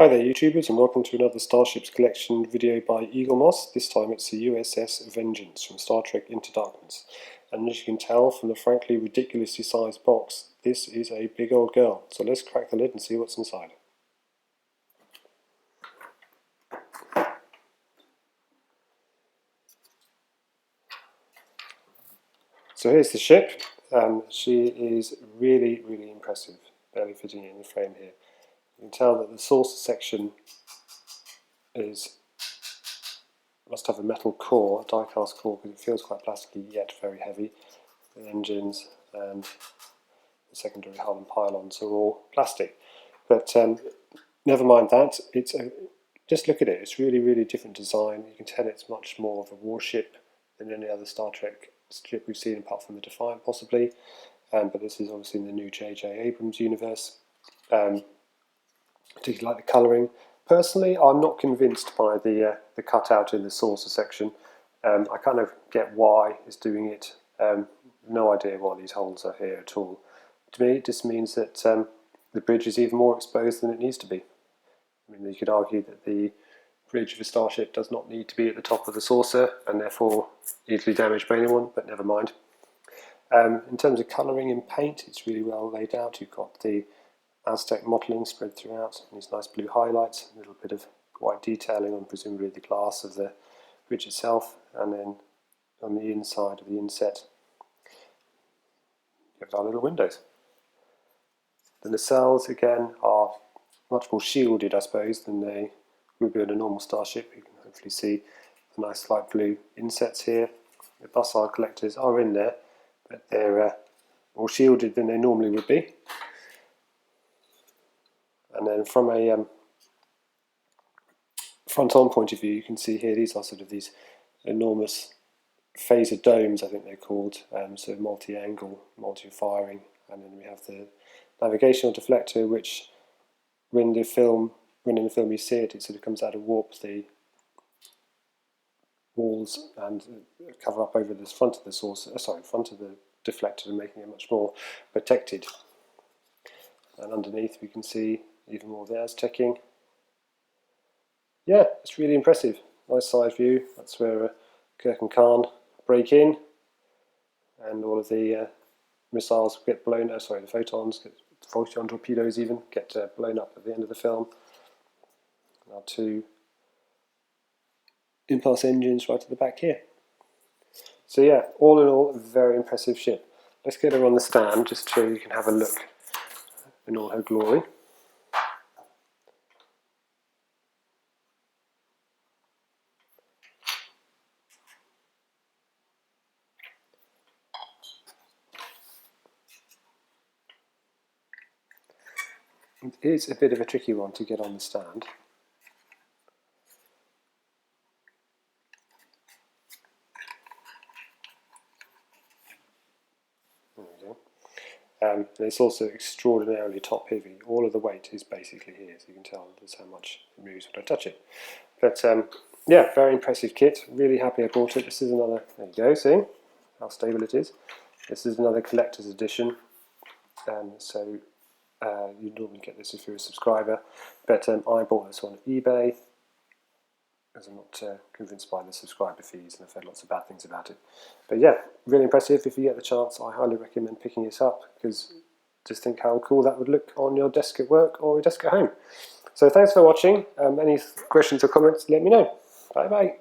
Hi there YouTubers, and welcome to another Starships collection video by Eaglemoss. This time it's the USS Vengeance from Star Trek Into Darkness. And as you can tell from the frankly ridiculously sized box, this is a big old girl. So let's crack the lid and see what's inside. So here's the ship. She is really impressive, barely fitting in the frame here. You can tell that the saucer section must have a metal core, a die-cast core, because it feels quite plasticky yet very heavy. The engines and the secondary hull and pylons are all plastic. But never mind that. Just look at it. It's really different design. You can tell it's much more of a warship than any other Star Trek ship we've seen, apart from the Defiant, possibly. But this is obviously in the new J.J. Abrams universe. Particularly like the colouring. Personally, I'm not convinced by the cutout in the saucer section. I kind of get why it's doing it. No idea why these holes are here at all. To me, it just means that the bridge is even more exposed than it needs to be. I mean, you could argue that the bridge of a starship does not need to be at the top of the saucer and therefore easily damaged by anyone, but never mind. In terms of colouring and paint, it's really well laid out. You've got the Aztec modelling spread throughout, these nice blue highlights, a little bit of white detailing on presumably the glass of the bridge itself, and then on the inside of the inset you have our little windows. The nacelles again are much more shielded, I suppose, than they would be on a normal starship. You can hopefully see the nice light blue insets here. The bussile collectors are in there, but they're more shielded than they normally would be. And then from a front-on point of view, you can see here these are sort of these enormous phaser domes, I think they're called, so multi-angle, multi-firing, and then we have the navigational deflector, which when in the film you see it, it sort of comes out and warps the walls and cover up over the front of the saucer, front of the deflector, and making it much more protected. And underneath we can see even more of the Aztecing. Yeah, it's really impressive. Nice side view. That's where Kirk and Khan break in, and all of the missiles get blown. The photons, photon torpedoes even get blown up at the end of the film. Our two impulse engines right at the back here. So yeah, all in all, a very impressive ship. Let's get her on the stand just so you can have a look in all her glory. It is a bit of a tricky one to get on the stand. There we go. And it's also extraordinarily top heavy. All of the weight is basically here, so you can tell just how much it moves when I touch it. But yeah, very impressive kit. Really happy I bought it. This is another, there you go, see how stable it is. This is another collector's edition. So you normally get this if you're a subscriber, but I bought this on eBay as I'm not convinced by the subscriber fees, and I've heard lots of bad things about it. But yeah, really impressive. If you get the chance, I highly recommend picking this up, because just think how cool that would look on your desk at work or your desk at home. So thanks for watching. Any questions or comments, let me know. Bye bye.